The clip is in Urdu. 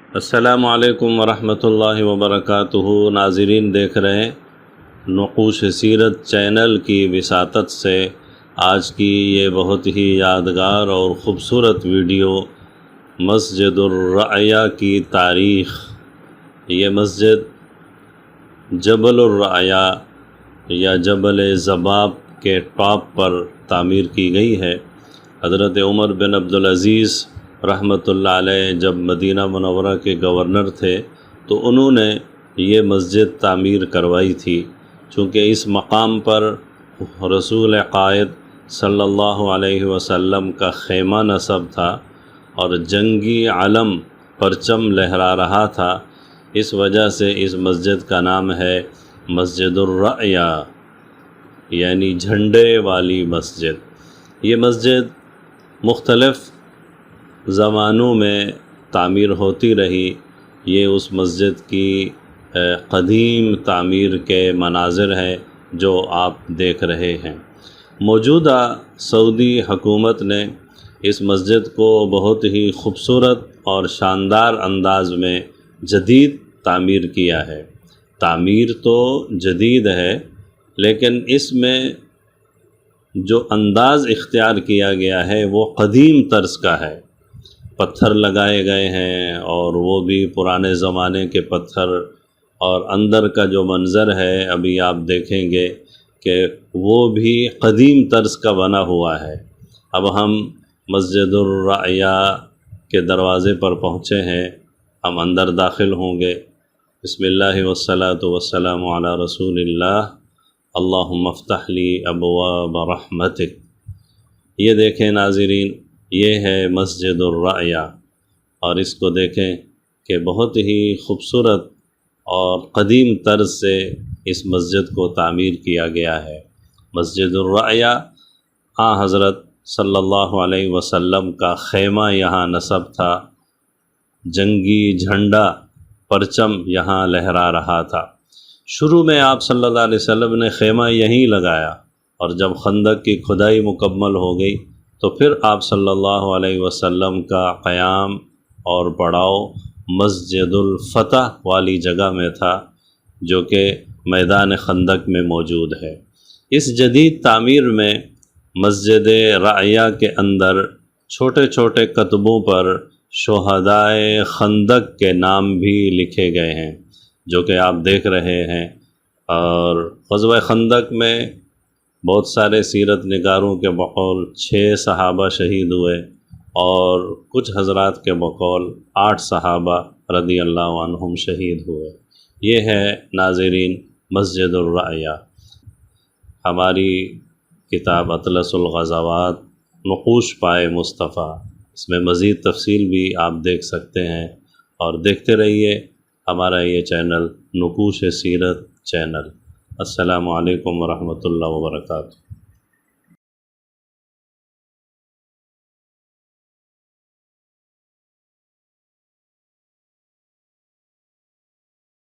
السلام علیکم ورحمۃ اللہ وبرکاتہ۔ ناظرین دیکھ رہے ہیں نقوش سیرت چینل کی وساطت سے آج کی یہ بہت ہی یادگار اور خوبصورت ویڈیو مسجد الرعیہ کی تاریخ۔ یہ مسجد جبل الرعیہ یا جبل زباب کے ٹاپ پر تعمیر کی گئی ہے۔ حضرت عمر بن عبدالعزیز رحمۃ اللہ علیہ جب مدینہ منورہ کے گورنر تھے تو انہوں نے یہ مسجد تعمیر کروائی تھی، چونکہ اس مقام پر رسول قائد صلی اللہ علیہ وسلم کا خیمہ نصب تھا اور جنگی علم پرچم لہرا رہا تھا۔ اس وجہ سے اس مسجد کا نام ہے مسجد الرعیہ، یعنی جھنڈے والی مسجد۔ یہ مسجد مختلف زمانوں میں تعمیر ہوتی رہی۔ یہ اس مسجد کی قدیم تعمیر کے مناظر ہیں جو آپ دیکھ رہے ہیں۔ موجودہ سعودی حکومت نے اس مسجد کو بہت ہی خوبصورت اور شاندار انداز میں جدید تعمیر کیا ہے۔ تعمیر تو جدید ہے، لیکن اس میں جو انداز اختیار کیا گیا ہے وہ قدیم طرز کا ہے۔ پتھر لگائے گئے ہیں اور وہ بھی پرانے زمانے کے پتھر، اور اندر کا جو منظر ہے ابھی آپ دیکھیں گے کہ وہ بھی قدیم طرز کا بنا ہوا ہے۔ اب ہم مسجد الرعیہ کے دروازے پر پہنچے ہیں، ہم اندر داخل ہوں گے۔ بسم اللہ والصلاة والسلام علی رسول اللہ، اللہم افتح لی ابواب رحمتک۔ یہ دیکھیں ناظرین، یہ ہے مسجد الرعیہ، اور اس کو دیکھیں کہ بہت ہی خوبصورت اور قدیم طرز سے اس مسجد کو تعمیر کیا گیا ہے۔ مسجد الرعیہ حضرت صلی اللہ علیہ وسلم کا خیمہ یہاں نصب تھا، جنگی جھنڈا پرچم یہاں لہرا رہا تھا۔ شروع میں آپ صلی اللہ علیہ وسلم نے خیمہ یہیں لگایا، اور جب خندق کی کھدائی مکمل ہو گئی تو پھر آپ صلی اللہ علیہ وسلم کا قیام اور پڑاؤ مسجد الفتح والی جگہ میں تھا، جو کہ میدان خندق میں موجود ہے۔ اس جدید تعمیر میں مسجد رعیہ کے اندر چھوٹے چھوٹے کتبوں پر شہدائے خندق کے نام بھی لکھے گئے ہیں، جو کہ آپ دیکھ رہے ہیں۔ اور غزوہ خندق میں بہت سارے سیرت نگاروں کے بقول 6 صحابہ شہید ہوئے، اور کچھ حضرات کے بقول 8 صحابہ رضی اللہ عنہم شہید ہوئے۔ یہ ہے ناظرین مسجد الرعیہ۔ ہماری کتاب اطلس الغزوات نقوش پائے مصطفیٰ، اس میں مزید تفصیل بھی آپ دیکھ سکتے ہیں، اور دیکھتے رہیے ہمارا یہ چینل نقوش سیرت چینل۔ السلام علیکم ورحمۃ اللہ وبرکاتہ۔